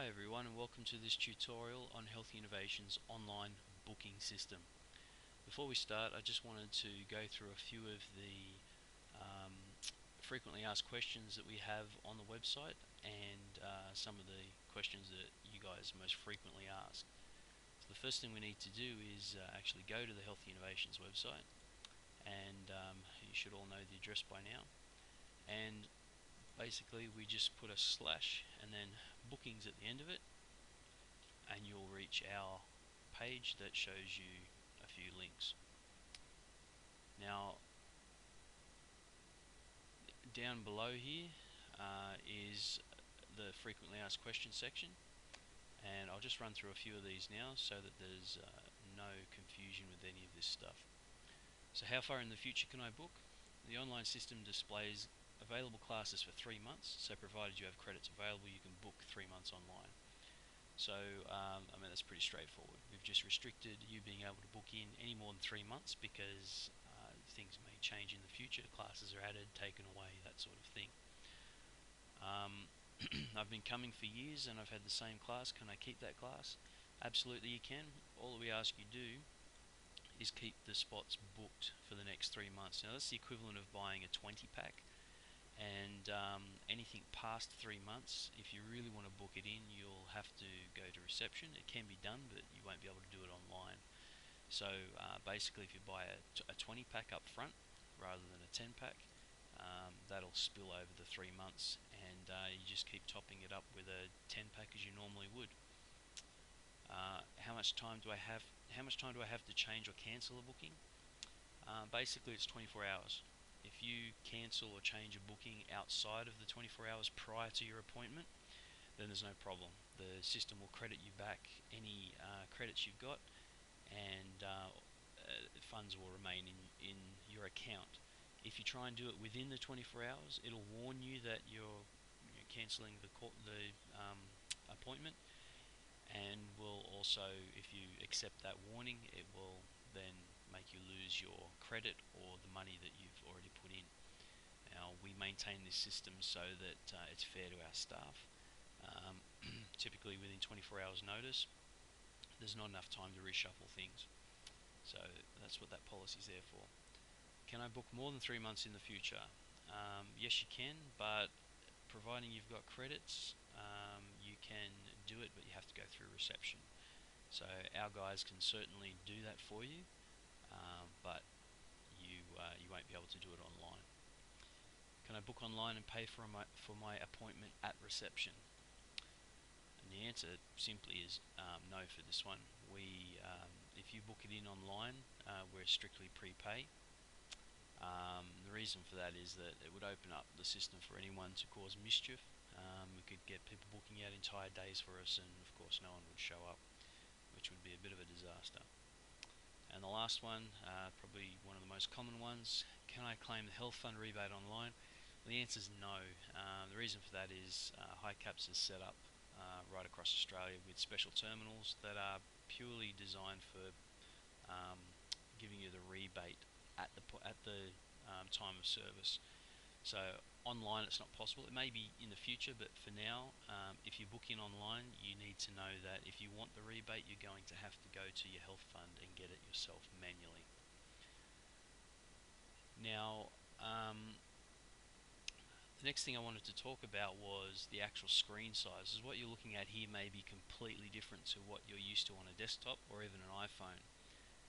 Hi everyone, and welcome to this tutorial on Healthy Innovations online booking system. Before we start, I just wanted to go through a few of the frequently asked questions that we have on the website and some of the questions that you guys most frequently ask. So the first thing we need to do is actually go to the Healthy Innovations website, and you should all know the address by now. And basically we just put a slash and then bookings at the end of it, and you'll reach our page that shows you a few links. Now, down below here is the frequently asked questions section, and I'll just run through a few of these now so that there's no confusion with any of this stuff. So how far in the future can I book? The online system displays available classes for 3 months, so provided you have credits available, you can book 3 months online. So, I mean, that's pretty straightforward. We've just restricted you being able to book in any more than 3 months because things may change in the future. Classes are added, taken away, that sort of thing. I've been coming for years and I've had the same class. Can I keep that class? Absolutely you can. All that we ask you do is keep the spots booked for the next 3 months. Now that's the equivalent of buying a 20 pack, and anything past 3 months, if you really want to book it in, you'll have to go to reception. It can be done, but you won't be able to do it online. So basically, if you buy a 20 pack up front rather than a 10 pack, that'll spill over the 3 months, and you just keep topping it up with a 10 pack as you normally would. How much time do I have? How much time do I have to change or cancel a booking? Basically, it's 24 hours. If you cancel or change a booking outside of the 24 hours prior to your appointment, then there's no problem. The system will credit you back any credits you've got, and funds will remain in your account. If you try and do it within the 24 hours, it'll warn you that you're cancelling the appointment, and will also, if you accept that warning, it will then make you lose your credit or the money that you've already put in. Now, we maintain this system so that it's fair to our staff. Typically within 24 hours notice, there's not enough time to reshuffle things. So that's what that policy is there for. Can I book more than 3 months in the future? Yes, you can, but providing you've got credits, you can do it, but you have to go through reception. So our guys can certainly do that for you, but you won't be able to do it online. Can I book online and pay for my appointment at reception? And the answer simply is no for this one. If you book it in online, we're strictly prepay. The reason for that is that it would open up the system for anyone to cause mischief. We could get people booking out entire days for us, and of course no one would show up, which would be a bit of a disaster. And the last one, probably one of the most common ones, can I claim the health fund rebate online? Well, the answer is no. The reason for that is HiCaps is set up right across Australia with special terminals that are purely designed for giving you the rebate at the time of service. So online it's not possible. It may be in the future, but for now, if you book in online, you need to know that if you want the rebate, you're going to have to go to your health fund and get it yourself manually. Now, the next thing I wanted to talk about was the actual screen sizes. What you're looking at here may be completely different to what you're used to on a desktop or even an iPhone.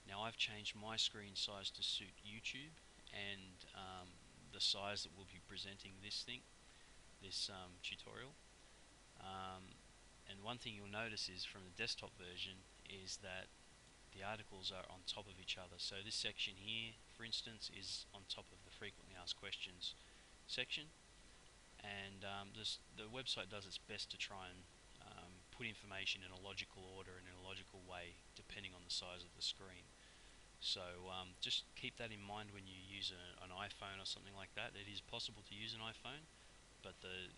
Now, I've changed my screen size to suit YouTube and the size that we'll be presenting this tutorial. And one thing you'll notice is from the desktop version is that the articles are on top of each other. So this section here, for instance, is on top of the frequently asked questions section, and the website does its best to try and put information in a logical order and in a logical way depending on the size of the screen. So just keep that in mind when you use an iPhone or something like that. It is possible to use an iPhone, but the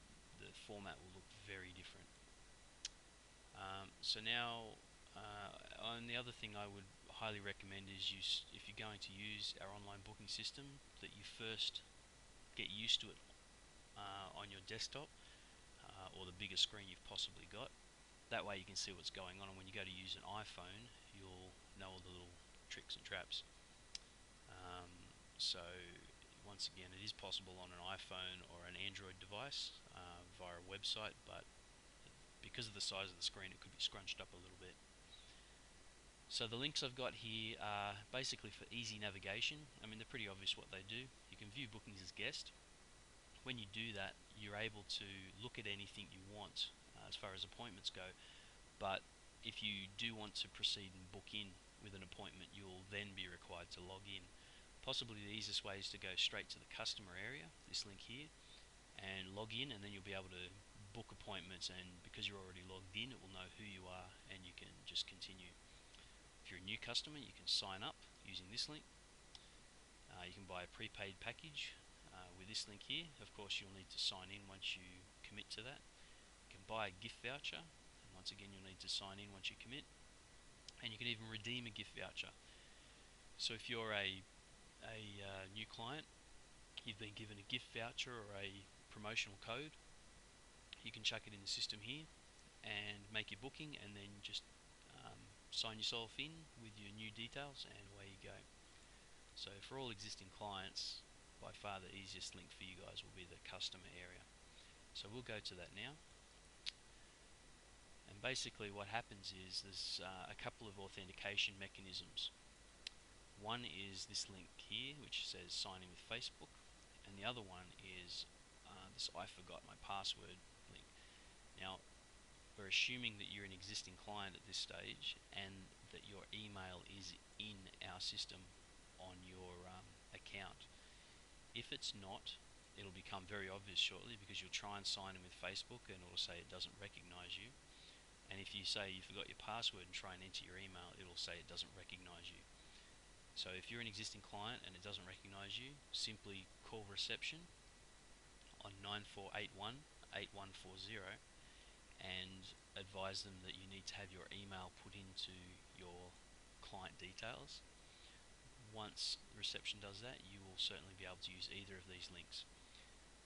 format will look very different. So now, and the other thing I would highly recommend is if you're going to use our online booking system, that you first get used to it on your desktop or the biggest screen you've possibly got. That way you can see what's going on, and when you go to use an iPhone, you'll know all the little tricks and traps. Um, so once again, it is possible on an iPhone or an Android device via a website, but because of the size of the screen, it could be scrunched up a little bit. So the links I've got here are basically for easy navigation. I mean, they're pretty obvious what they do. You can view bookings as guest. When you do that, you're able to look at anything you want as far as appointments go. But if you do want to proceed and book in with an appointment, you'll then be required to log in. Possibly the easiest way is to go straight to the customer area, this link here, and log in, and then you'll be able to book appointments, and because you're already logged in, it will know who you are and you can just continue. If you're a new customer, you can sign up using this link. You can buy a prepaid package with this link here. Of course, you'll need to sign in once you commit to that. You can buy a gift voucher, and once again, you'll need to sign in once you commit. And you can even redeem a gift voucher. So if you're a new client, you've been given a gift voucher or a promotional code, you can chuck it in the system here and make your booking, and then just sign yourself in with your new details, and away you go. So for all existing clients, by far the easiest link for you guys will be the customer area. So we'll go to that now. And basically what happens is there's a couple of authentication mechanisms. One is this link here, which says sign in with Facebook, and the other one is this I forgot my password link. Now, we're assuming that you're an existing client at this stage and that your email is in our system on your account. If it's not, it'll become very obvious shortly, because you'll try and sign in with Facebook and it'll say it doesn't recognize you. And if you say you forgot your password and try and enter your email, it'll say it doesn't recognize you. So if you're an existing client and it doesn't recognize you, simply call reception on 9481 8140 and advise them that you need to have your email put into your client details. Once reception does that, you will certainly be able to use either of these links.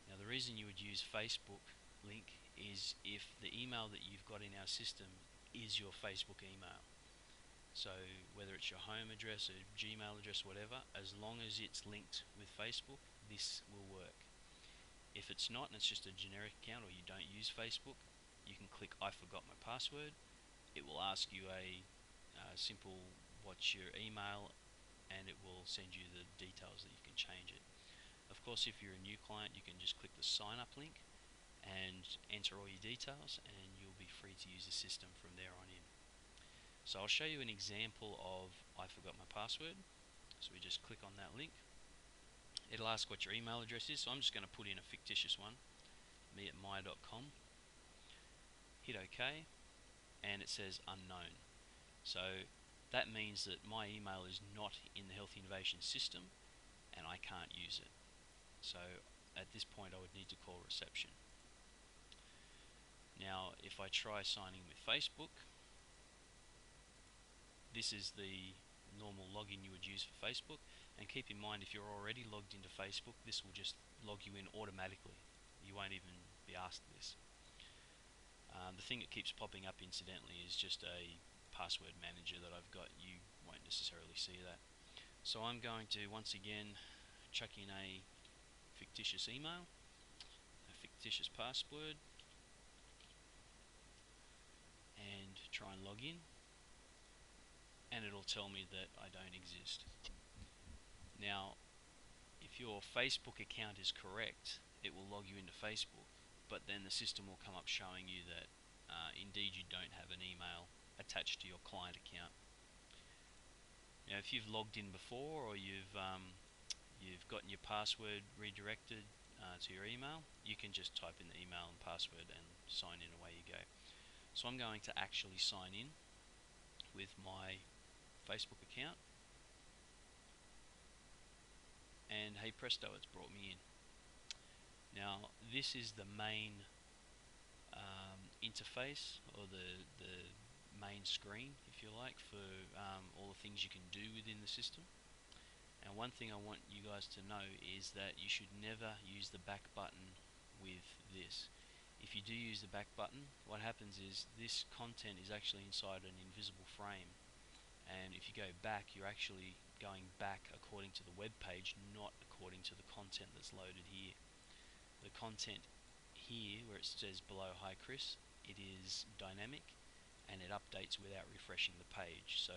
Now, the reason you would use Facebook link is if the email that you've got in our system is your Facebook email. So whether it's your home address or Gmail address, whatever, as long as it's linked with Facebook, this will work. If it's not and it's just a generic account, or you don't use Facebook, you can click I forgot my password. It will ask you a simple what's your email, and it will send you the details that you can change it. Of course, if you're a new client, you can just click the sign up link and enter all your details, and you'll be free to use the system from there on in. So I'll show you an example of I forgot my password. So we just click on that link. It'll ask what your email address is, so I'm just going to put in a fictitious one, me@my.com. Hit OK, and it says unknown. So that means that my email is not in the Healthy Innovation system and I can't use it. So at this point I would need to call reception. Now if I try signing with Facebook, this is the normal login you would use for Facebook, and keep in mind, if you're already logged into Facebook, this will just log you in automatically. You won't even be asked this. The thing that keeps popping up incidentally is just a password manager that I've got. You won't necessarily see that. So I'm going to once again chuck in a fictitious email, a fictitious password, and try and log in, and it'll tell me that I don't exist. Now, if your Facebook account is correct, it will log you into Facebook, but then the system will come up showing you that indeed you don't have an email attached to your client account. Now, if you've logged in before, or you've gotten your password redirected to your email, you can just type in the email and password and sign in, away you go. So I'm going to actually sign in with my Facebook account, and hey presto, it's brought me in. Now this is the main interface, or the main screen, if you like, for all the things you can do within the system. And one thing I want you guys to know is that you should never use the back button with this. If you do use the back button, what happens is this content is actually inside an invisible frame, and if you go back, you're actually going back according to the web page, not according to the content that's loaded here. The content here, where it says below "Hi Chris," it is dynamic and it updates without refreshing the page. So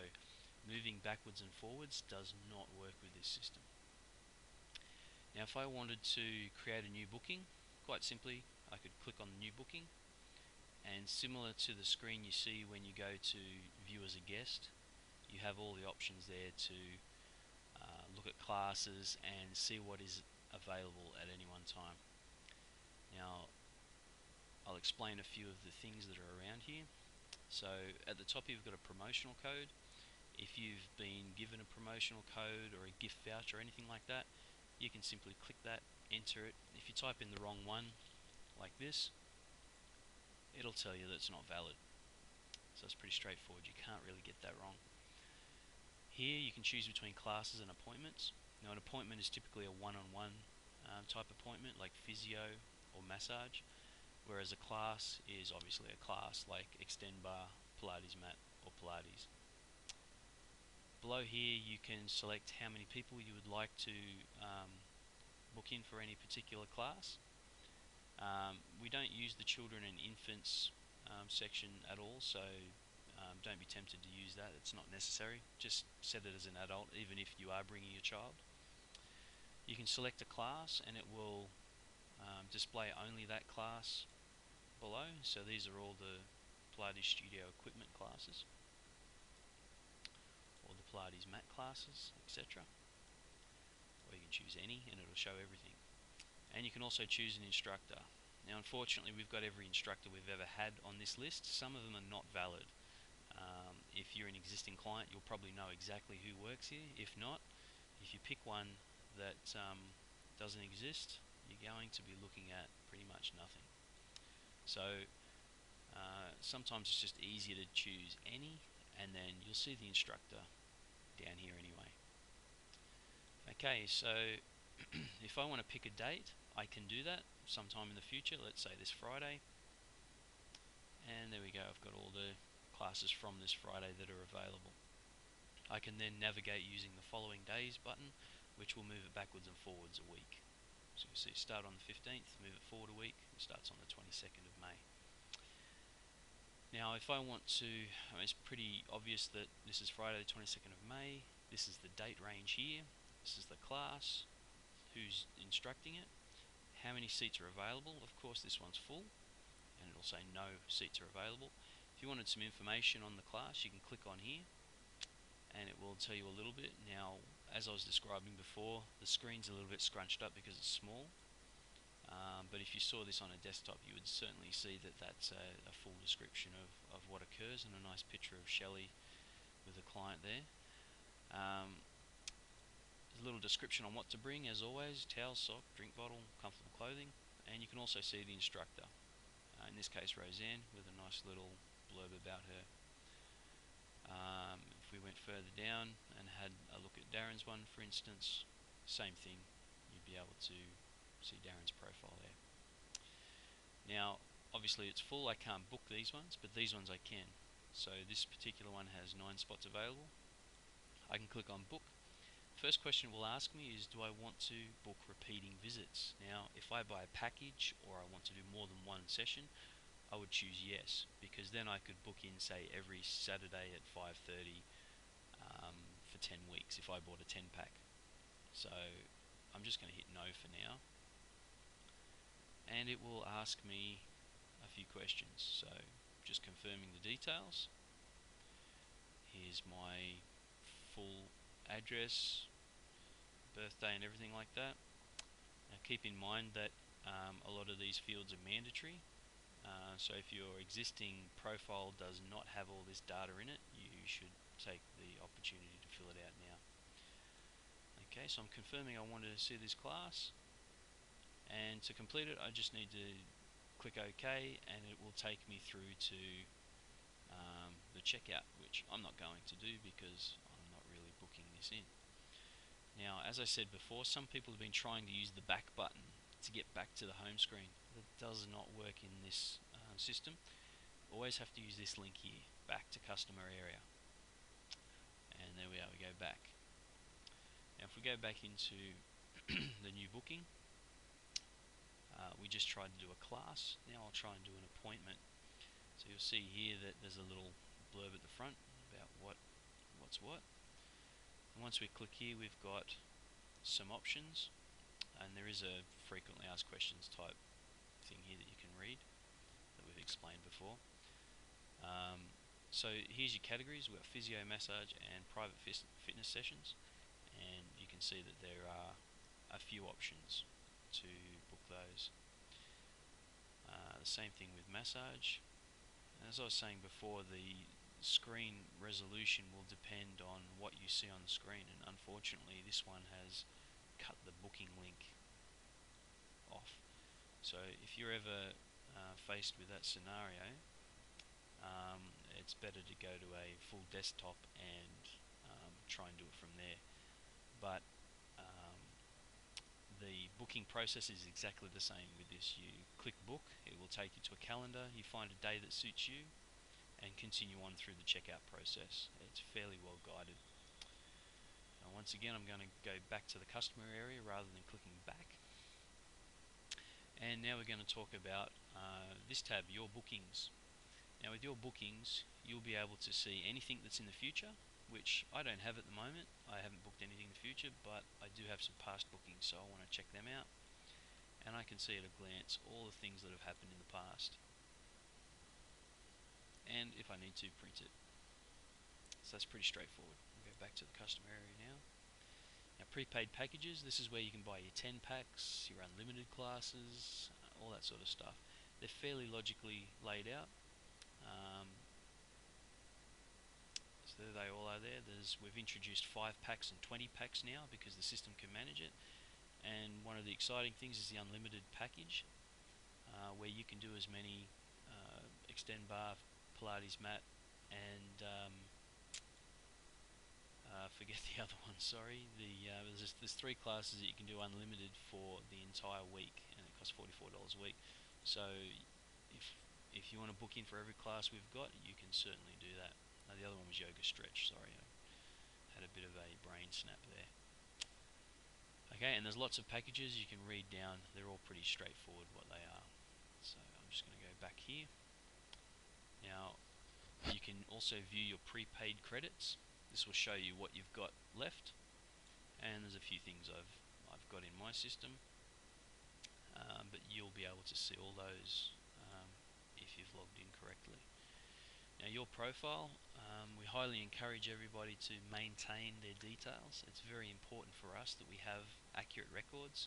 moving backwards and forwards does not work with this system. Now if I wanted to create a new booking, quite simply I could click on the new booking, and similar to the screen you see when you go to view as a guest, you have all the options there to look at classes and see what is available at any one time. Now I'll explain a few of the things that are around here. So at the top you've got a promotional code. If you've been given a promotional code or a gift voucher or anything like that, you can simply click that, enter it. If you type in the wrong one, like this, it'll tell you that it's not valid. So it's pretty straightforward, you can't really get that wrong. Here you can choose between classes and appointments. Now an appointment is typically a one-on-one type appointment, like physio or massage, whereas a class is obviously a class like Extend Bar, Pilates Mat or Pilates. Below here you can select how many people you would like to book in for any particular class. We don't use the children and infants section at all, so don't be tempted to use that. It's not necessary. Just set it as an adult, even if you are bringing a child. You can select a class and it will display only that class below. So these are all the Pilates Studio equipment classes, or the Pilates mat classes, etc. Or you can choose any and it'll show everything. And you can also choose an instructor. Now unfortunately we've got every instructor we've ever had on this list. Some of them are not valid. If you're an existing client, you'll probably know exactly who works here. If not, if you pick one that doesn't exist, you're going to be looking at pretty much nothing. So sometimes it's just easier to choose any, and then you'll see the instructor down here anyway. Okay, so if I want to pick a date, I can do that sometime in the future. Let's say this Friday, and there we go, I've got all the classes from this Friday that are available. I can then navigate using the following days button, which will move it backwards and forwards a week. So you see start on the 15th, move it forward a week, it starts on the 22nd of May. Now if I want to, it's pretty obvious that this is Friday the 22nd of May, this is the date range here, this is the class, who's instructing it, how many seats are available. Of course this one's full, and it'll say no seats are available. If you wanted some information on the class, you can click on here and it will tell you a little bit. Now as I was describing before, the screen's a little bit scrunched up because it's small, but if you saw this on a desktop you would certainly see that that's a full description of what occurs, and a nice picture of Shelley with a client there. There's a little description on what to bring, as always: towel, sock, drink bottle, comfortable clothing, and you can also see the instructor, in this case Roseanne, with a nice little blurb about her. If we went further down and had a look at Darren's one, for instance, same thing, you'd be able to see Darren's profile there. Now obviously it's full, I can't book these ones, but these ones I can. So this particular one has 9 spots available. I can click on book. First question it will ask me is, do I want to book repeating visits? Now if I buy a package or I want to do more than one session, I would choose yes, because then I could book in, say, every Saturday at 5:30 for 10 weeks if I bought a 10-pack. So I'm just going to hit no for now, and it will ask me a few questions. So just confirming the details. Here's my full address, birthday and everything like that. Now keep in mind that a lot of these fields are mandatory. So if your existing profile does not have all this data in it, you should take the opportunity to fill it out now. Okay, so I'm confirming I want to see this class, and to complete it I just need to click OK, and it will take me through to the checkout, which I'm not going to do because I'm not really booking this in. Now as I said before, some people have been trying to use the back button to get back to the home screen. that does not work in this system. Always have to use this link here, back to customer area. And there we are, we go back. Now if we go back into the new booking, we just tried to do a class. Now I'll try and do an appointment. So you'll see here that there's a little blurb at the front about what's what. And once we click here, we've got some options, and there is a frequently asked questions type thing here that you can read that we've explained before. So here's your categories. We've got physio, massage, and private fitness sessions, and you can see that there are a few options to book those. The same thing with massage. As I was saying before, the screen resolution will depend on what you see on the screen, and unfortunately this one has cut the booking link off. So if you're ever faced with that scenario, it's better to go to a full desktop and try and do it from there. But the booking process is exactly the same with this. You click book, it will take you to a calendar, you find a day that suits you, and continue on through the checkout process. It's fairly well guided. Now once again, I'm going to go back to the customer area rather than clicking back. And now we're going to talk about this tab, your bookings. Now with your bookings, you'll be able to see anything that's in the future, which I don't have at the moment. I haven't booked anything in the future, but I do have some past bookings, so I want to check them out. And I can see at a glance all the things that have happened in the past. And if I need to, print it. So that's pretty straightforward. We'll go back to the customer area now. Now prepaid packages, this is where you can buy your 10 packs, your unlimited classes, all that sort of stuff. They're fairly logically laid out. So there they all are there. We've introduced 5 packs and 20 packs now because the system can manage it. And one of the exciting things is the unlimited package, where you can do as many extend bar, Pilates mat, and forget the other one. Sorry. There's 3 classes that you can do unlimited for the entire week, and it costs $44 a week. So if you want to book in for every class we've got, you can certainly do that. The other one was yoga stretch. Sorry, I had a bit of a brain snap there. Okay, and there's lots of packages you can read down. They're all pretty straightforward what they are. So I'm just going to go back here. Now you can also view your prepaid credits. This will show you what you've got left, and there's a few things I've got in my system, but you'll be able to see all those if you've logged in correctly. Now your profile, we highly encourage everybody to maintain their details. It's very important for us that we have accurate records.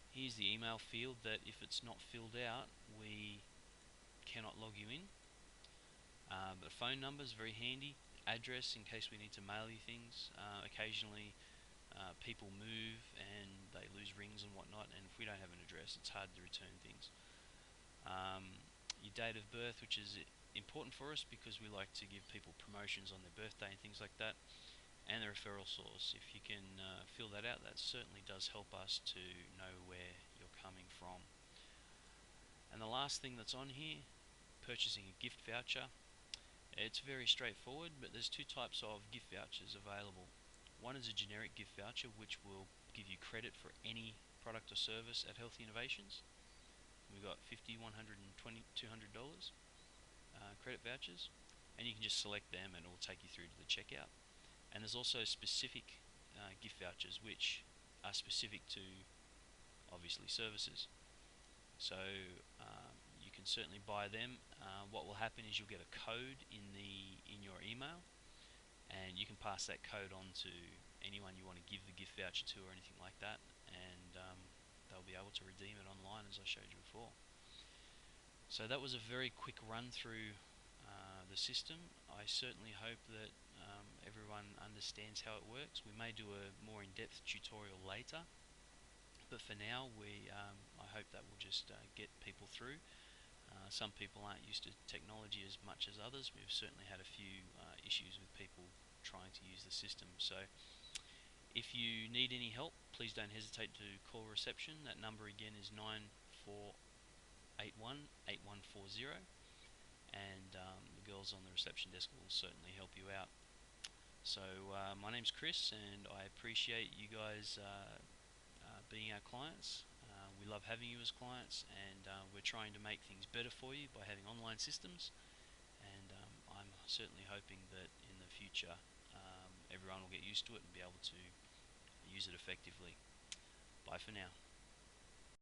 Here's the email field that if it's not filled out, we cannot log you in. But phone number is very handy. Address in case we need to mail you things. Occasionally people move and they lose rings and whatnot, and if we don't have an address, it's hard to return things. Your date of birth, which is important for us because we like to give people promotions on their birthday and things like that, and the referral source. If you can fill that out, that certainly does help us to know where you're coming from. And the last thing that's on here, purchasing a gift voucher. It's very straightforward, but there's 2 types of gift vouchers available. One is a generic gift voucher, which will give you credit for any product or service at Healthy Innovations. We've got $50, $120, $200 credit vouchers, and you can just select them and it will take you through to the checkout. And there's also specific gift vouchers which are specific to obviously services. So you can certainly buy them. What will happen is you'll get a code in your email, and you can pass that code on to anyone you want to give the gift voucher to or anything like that, and they'll be able to redeem it online as I showed you before. So that was a very quick run through the system. I certainly hope that everyone understands how it works. We may do a more in-depth tutorial later, but for now I hope that will just get people through. Some people aren't used to technology as much as others. We've certainly had a few issues with people trying to use the system. So if you need any help, please don't hesitate to call reception. That number again is 944 818140, and the girls on the reception desk will certainly help you out. So my name's Chris, and I appreciate you guys being our clients. We love having you as clients, and we're trying to make things better for you by having online systems. And I'm certainly hoping that in the future everyone will get used to it and be able to use it effectively. Bye for now.